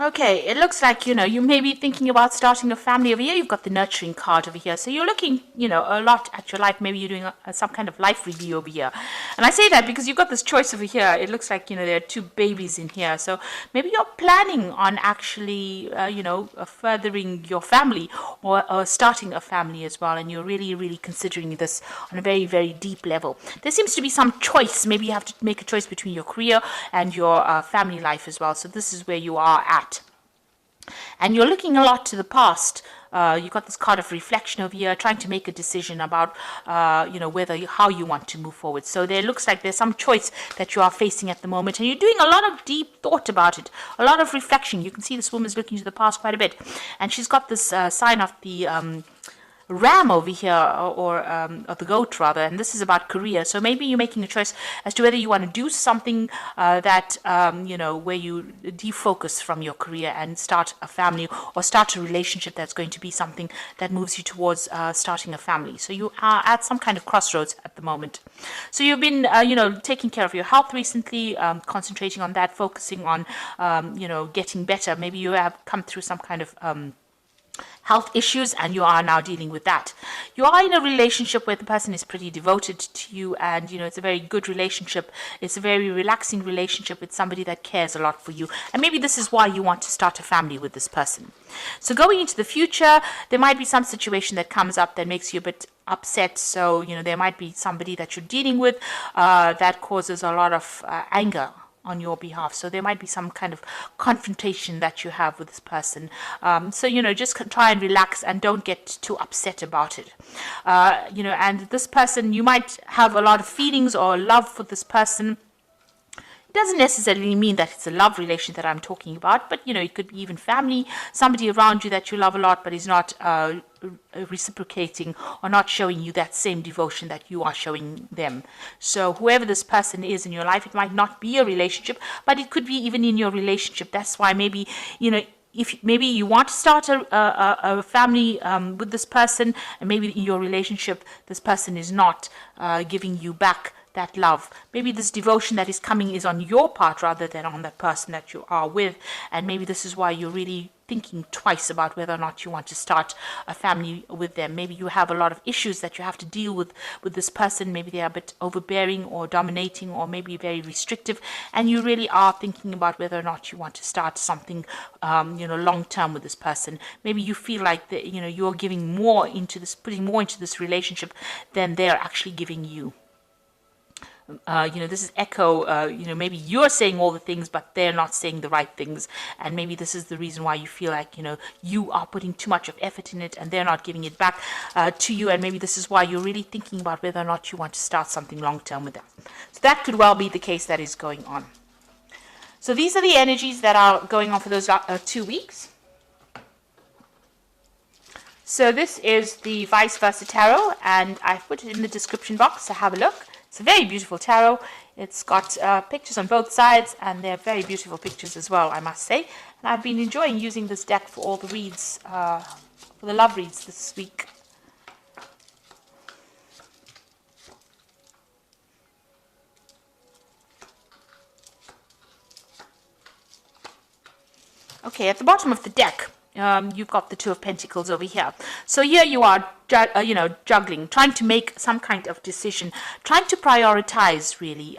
Okay, it looks like, you may be thinking about starting a family over here. You've got the nurturing card over here. So you're looking, a lot at your life. Maybe you're doing some kind of life review over here. And I say that because you've got this choice over here. It looks like, there are two babies in here. So maybe you're planning on actually, furthering your family or starting a family as well. And you're really, really considering this on a very, very deep level. There seems to be some choice. Maybe you have to make a choice between your career and your family life as well. So this is where you are at. And you're looking a lot to the past. You've got this card of reflection over here, trying to make a decision about, how you want to move forward. So there looks like there's some choice that you are facing at the moment, and you're doing a lot of deep thought about it, a lot of reflection. You can see this woman's looking to the past quite a bit, and she's got this sign of the ram over here, or the goat rather, and this is about career. So maybe you're making a choice as to whether you want to do something that where you defocus from your career and start a family, or start a relationship that's going to be something that moves you towards starting a family. So you are at some kind of crossroads at the moment. So you've been taking care of your health recently, concentrating on that, focusing on getting better. Maybe you have come through some kind of health issues, and you are now dealing with that. You are in a relationship where the person is pretty devoted to you, and it's a very good relationship. It's a very relaxing relationship with somebody that cares a lot for you, and maybe this is why you want to start a family with this person. So going into the future, there might be some situation that comes up that makes you a bit upset. So there might be somebody that you're dealing with that causes a lot of anger on your behalf. So there might be some kind of confrontation that you have with this person. So just try and relax and don't get too upset about it. And this person, you might have a lot of feelings or love for this person. It doesn't necessarily mean that it's a love relation that I'm talking about, but it could be even family, somebody around you that you love a lot but is not reciprocating or not showing you that same devotion that you are showing them. So whoever this person is in your life, it might not be a relationship, but it could be even in your relationship. That's why maybe if maybe you want to start a family with this person, and maybe in your relationship this person is not giving you back that love. Maybe this devotion that is coming is on your part rather than on that person that you are with, and maybe this is why you're really thinking twice about whether or not you want to start a family with them. Maybe you have a lot of issues that you have to deal with this person. Maybe they are a bit overbearing or dominating, or maybe very restrictive, and you really are thinking about whether or not you want to start something long term with this person. Maybe you feel like that you're giving more into this, putting more into this relationship than they're actually giving you. This is echo, maybe you're saying all the things, but they're not saying the right things. And maybe this is the reason why you feel like, you are putting too much of effort in it and they're not giving it back to you. And maybe this is why you're really thinking about whether or not you want to start something long term with them. So that could well be the case that is going on. So these are the energies that are going on for those 2 weeks. So this is the Vice Versa Tarot, and I've put it in the description box, so have a look. It's a very beautiful tarot. It's got pictures on both sides, and they're very beautiful pictures as well, I must say. And I've been enjoying using this deck for all the reads, for the love reads this week. Okay, at the bottom of the deck, you've got the Two of Pentacles over here. So here you are, juggling, trying to make some kind of decision, trying to prioritize, really,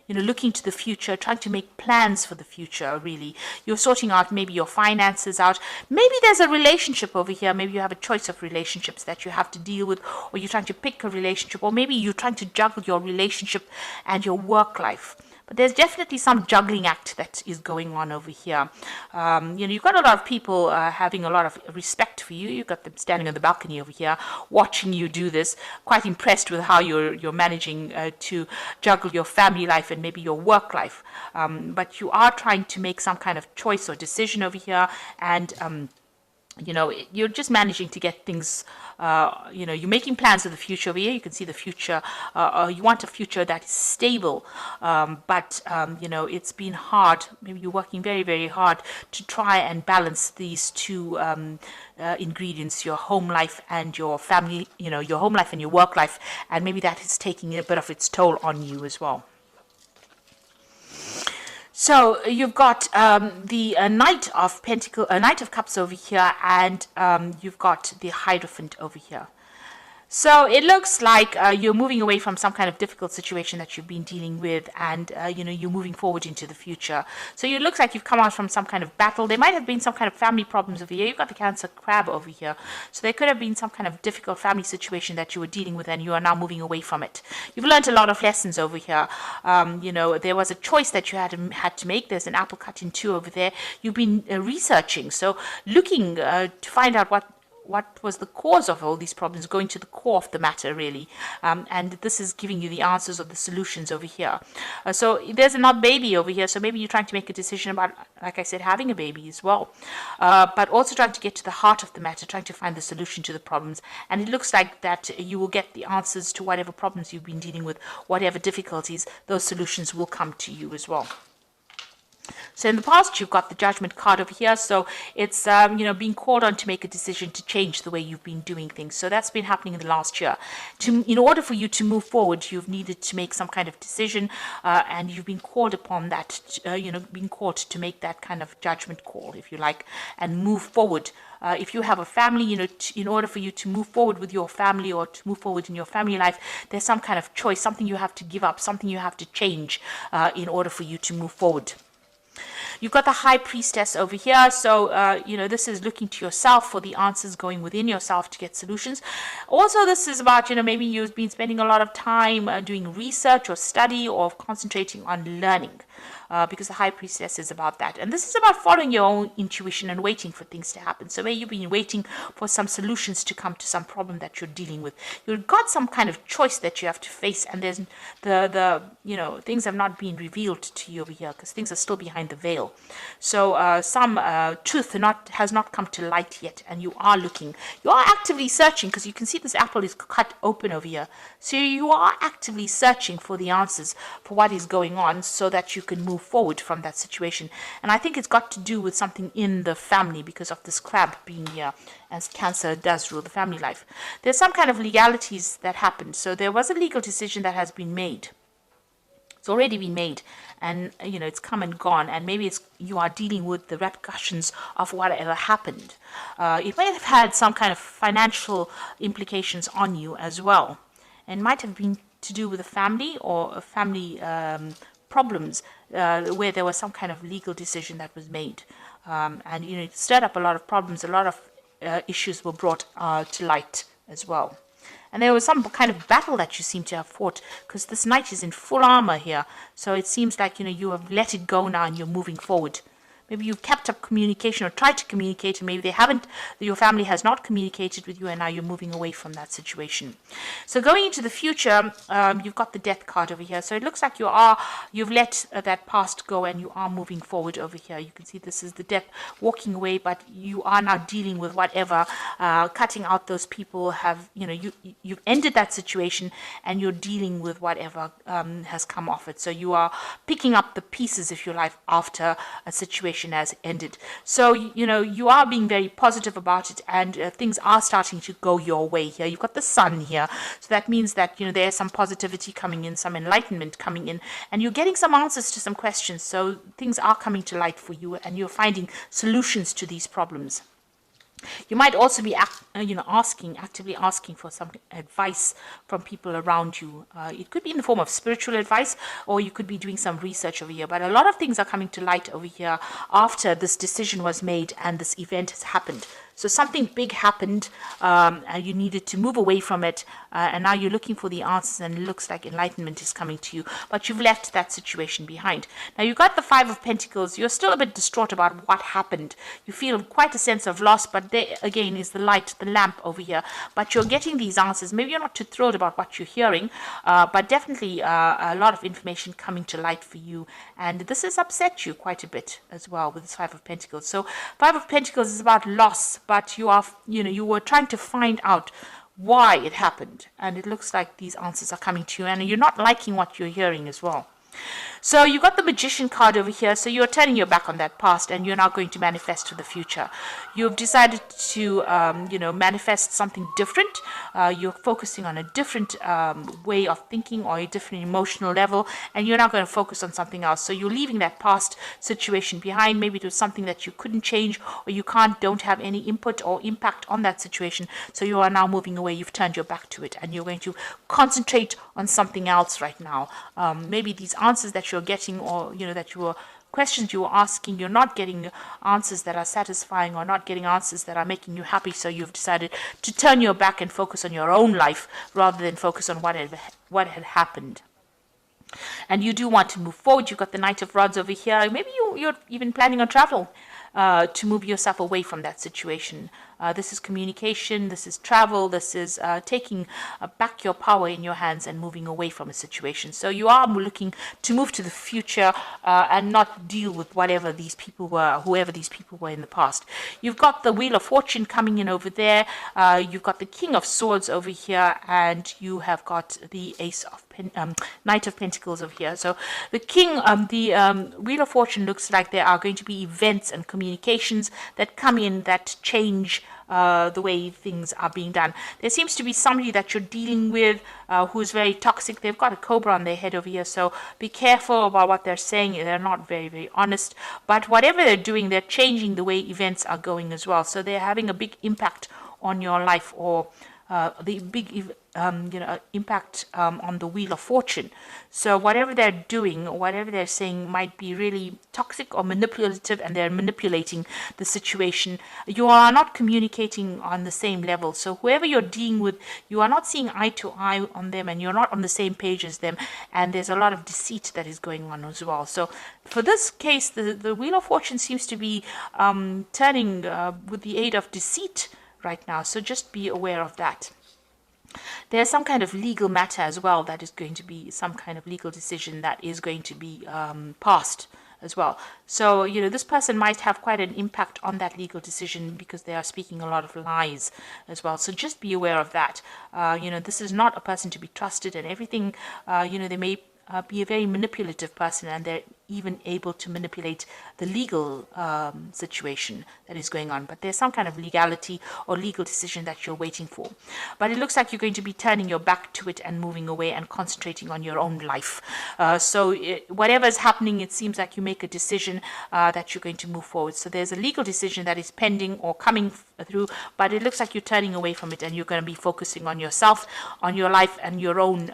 looking to the future, trying to make plans for the future, really. You're sorting out maybe your finances out. Maybe there's a relationship over here. Maybe you have a choice of relationships that you have to deal with, or you're trying to pick a relationship, or maybe you're trying to juggle your relationship and your work life. But there's definitely some juggling act that is going on over here. You've got a lot of people having a lot of respect for you. You've got them standing on the balcony over here, watching you do this, quite impressed with how you're managing to juggle your family life and maybe your work life. But you are trying to make some kind of choice or decision over here, and you're just managing to get things, you're making plans for the future over here. You can see the future, you want a future that is stable, but it's been hard. Maybe you're working very, very hard to try and balance these two ingredients, your home life and your family, your home life and your work life, and maybe that is taking a bit of its toll on you as well. So you've got the Knight of Knight of Cups over here, and you've got the Hierophant over here. So it looks like you're moving away from some kind of difficult situation that you've been dealing with, and you're moving forward into the future. So it looks like you've come out from some kind of battle. There might have been some kind of family problems over here. You've got the Cancer Crab over here. So there could have been some kind of difficult family situation that you were dealing with, and you are now moving away from it. You've learned a lot of lessons over here. There was a choice that you had to make. There's an apple cut in two over there. You've been researching, so looking to find out what was the cause of all these problems, going to the core of the matter, really. And this is giving you the answers or the solutions over here. So there's another baby over here. So maybe you're trying to make a decision about, like I said, having a baby as well. But also trying to get to the heart of the matter, trying to find the solution to the problems. And it looks like that you will get the answers to whatever problems you've been dealing with, whatever difficulties, those solutions will come to you as well. So in the past, you've got the Judgment card over here. So it's, being called on to make a decision to change the way you've been doing things. So that's been happening in the last year. In order for you to move forward, you've needed to make some kind of decision, and you've been called upon that, being called to make that kind of judgment call, if you like, and move forward. If you have a family, in order for you to move forward with your family or to move forward in your family life, there's some kind of choice, something you have to give up, something you have to change in order for you to move forward. You've got the High Priestess over here. So, this is looking to yourself for the answers, going within yourself to get solutions. Also, this is about, maybe you've been spending a lot of time doing research or study or concentrating on learning. Because the High Priestess is about that. And this is about following your own intuition and waiting for things to happen. So maybe you've been waiting for some solutions to come to some problem that you're dealing with. You've got some kind of choice that you have to face, and there's things have not been revealed to you over here because things are still behind the veil. So some truth has not come to light yet, and you are looking. You are actively searching, because you can see this apple is cut open over here. So you are actively searching for the answers for what is going on so that you can move forward from that situation. And I think it's got to do with something in the family because of this crab being here, as Cancer does rule the family life. There's some kind of legalities that happened. So there was a legal decision that has been made. It's already been made, and it's come and gone, and maybe you are dealing with the repercussions of whatever happened. It might have had some kind of financial implications on you as well, and might have been to do with a family or a family problems where there was some kind of legal decision that was made, and it stirred up a lot of problems. A lot of issues were brought to light as well. And there was some kind of battle that you seem to have fought, because this knight is in full armor here. So it seems like, you have let it go now and you're moving forward. Maybe you've kept up communication or tried to communicate, and maybe they haven't, your family has not communicated with you, and now you're moving away from that situation. So going into the future, you've got the Death card over here. So it looks like you've let that past go, and you are moving forward over here. You can see this is the Death walking away, but you are now dealing with whatever, cutting out those people you've ended that situation, and you're dealing with whatever has come off it. So you are picking up the pieces, if you like, after a situation has ended. So you are being very positive about it, and things are starting to go your way here. You've got the Sun here, so that means that there's some positivity coming in, some enlightenment coming in, and you're getting some answers to some questions. So things are coming to light for you, and you're finding solutions to these problems. You might also be actively asking for some advice from people around you. It could be in the form of spiritual advice, or you could be doing some research over here. But a lot of things are coming to light over here after this decision was made and this event has happened. So something big happened, and you needed to move away from it, and now you're looking for the answers, and it looks like enlightenment is coming to you, but you've left that situation behind. Now you've got the Five of Pentacles. You're still a bit distraught about what happened. You feel quite a sense of loss, but there again is the light, the lamp over here. But you're getting these answers. Maybe you're not too thrilled about what you're hearing, but definitely a lot of information coming to light for you, and this has upset you quite a bit as well with this Five of Pentacles. So Five of Pentacles is about loss, but you were trying to find out why it happened, and it looks like these answers are coming to you, and you're not liking what you're hearing as well. So you got the Magician card over here. So you're turning your back on that past, and you're now going to manifest for the future. You've decided to, manifest something different. You're focusing on a different way of thinking or a different emotional level, and you're not going to focus on something else. So you're leaving that past situation behind. Maybe it was something that you couldn't change, or you don't have any input or impact on that situation. So you are now moving away. You've turned your back to it, and you're going to concentrate on something else right now. Maybe these answers that you're getting, or that you were questions you were asking, you're not getting answers that are satisfying, or not getting answers that are making you happy. So you've decided to turn your back and focus on your own life rather than focus on what had happened. And you do want to move forward. You've got the Knight of Rods over here. Maybe you're even planning on travel to move yourself away from that situation. This is communication, this is travel, this is taking back your power in your hands and moving away from a situation. So you are looking to move to the future and not deal with whoever these people were in the past. You've got the Wheel of Fortune coming in over there. You've got the King of Swords over here, and you have got the Knight of Pentacles over here. So the Wheel of Fortune looks like there are going to be events and communications that come in that change the way things are being done. There seems to be somebody that you're dealing with who's very toxic. They've got a cobra on their head over here, so be careful about what they're saying. They're not very, very honest. But whatever they're doing, they're changing the way events are going as well. So they're having a big impact on your life, or the big impact on the Wheel of Fortune. So whatever they're doing, whatever they're saying might be really toxic or manipulative, and they're manipulating the situation. You are not communicating on the same level. So whoever you're dealing with, you are not seeing eye to eye on them, and you're not on the same page as them, and there's a lot of deceit that is going on as well. So for this case, the Wheel of Fortune seems to be turning with the aid of deceit right now. So just be aware of that. There's some kind of legal matter as well that is going to be some kind of legal decision that is going to be passed as well. So, this person might have quite an impact on that legal decision because they are speaking a lot of lies as well. So just be aware of that. This is not a person to be trusted, and everything, they may be a very manipulative person, and they're even able to manipulate the legal situation that is going on. But there's some kind of legality or legal decision that you're waiting for. But it looks like you're going to be turning your back to it and moving away and concentrating on your own life. Whatever is happening, it seems like you make a decision that you're going to move forward. So there's a legal decision that is pending or coming through, but it looks like you're turning away from it, and you're going to be focusing on yourself, on your life, and your own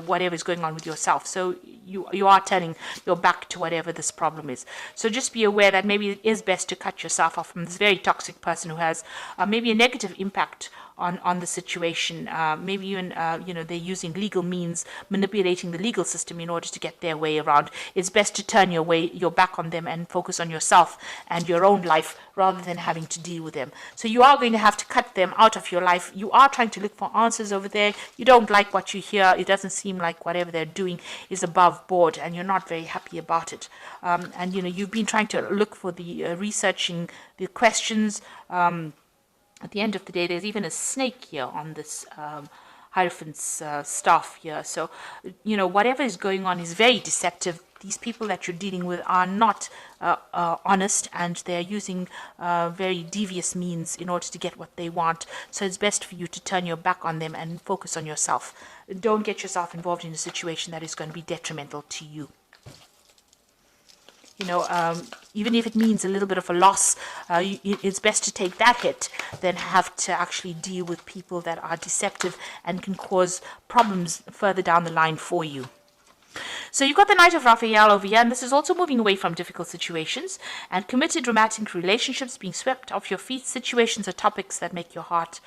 whatever is going on with yourself. So you are turning your back to whatever this problem is. So just be aware that maybe it is best to cut yourself off from this very toxic person who has maybe a negative impact on the situation. Maybe even they're using legal means, manipulating the legal system in order to get their way around. It's best to turn your back on them and focus on yourself and your own life rather than having to deal with them. So you are going to have to cut them out of your life. You are trying to look for answers over there. You don't like what you hear. It doesn't seem like whatever they're doing is above board, and you're not very happy about it. And you've been trying to look for the researching the questions. At the end of the day, there's even a snake here on this Hierophant's staff here. So, whatever is going on is very deceptive. These people that you're dealing with are not honest, and they're using very devious means in order to get what they want. So it's best for you to turn your back on them and focus on yourself. Don't get yourself involved in a situation that is going to be detrimental to you. Even if it means a little bit of a loss, it's best to take that hit than have to actually deal with people that are deceptive and can cause problems further down the line for you. So you've got the Knight of Raphael over here, and this is also moving away from difficult situations and committed romantic relationships, being swept off your feet, situations or topics that make your heart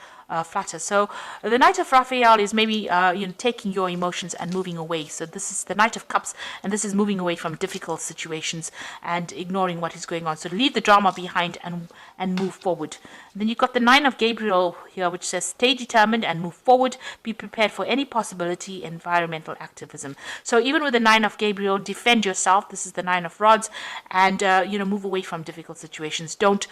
flutter. So the Knight of Raphael is maybe taking your emotions and moving away. So this is the Knight of Cups, and this is moving away from difficult situations and ignoring what is going on. So leave the drama behind and move forward. And then you've got the Nine of Gabriel here, which says stay determined and move forward. Be prepared for any possibility, environmental activism. So even with the Nine of Gabriel, defend yourself. This is the Nine of Rods, and move away from difficult situations. Don't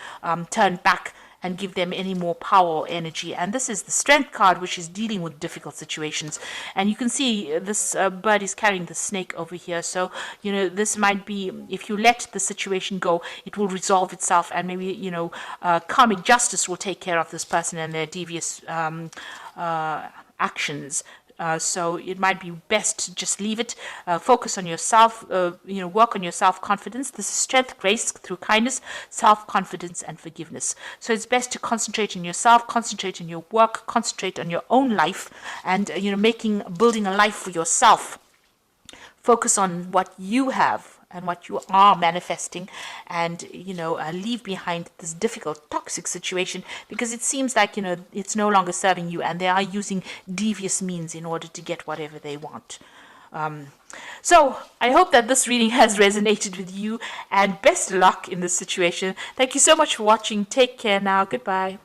turn back and give them any more power or energy. And this is the Strength card, which is dealing with difficult situations. And you can see this bird is carrying the snake over here. So, this might be, if you let the situation go, it will resolve itself, and maybe, karmic justice will take care of this person and their devious actions. So it might be best to just leave it, focus on yourself, work on your self-confidence. This is strength, grace through kindness, self-confidence, and forgiveness. So it's best to concentrate on yourself, concentrate on your work, concentrate on your own life, and, building a life for yourself. Focus on what you have and what you are manifesting, and leave behind this difficult, toxic situation, because it seems like it's no longer serving you, and they are using devious means in order to get whatever they want. So I hope that this reading has resonated with you, and best luck in this situation. Thank you so much for watching. Take care now. Goodbye.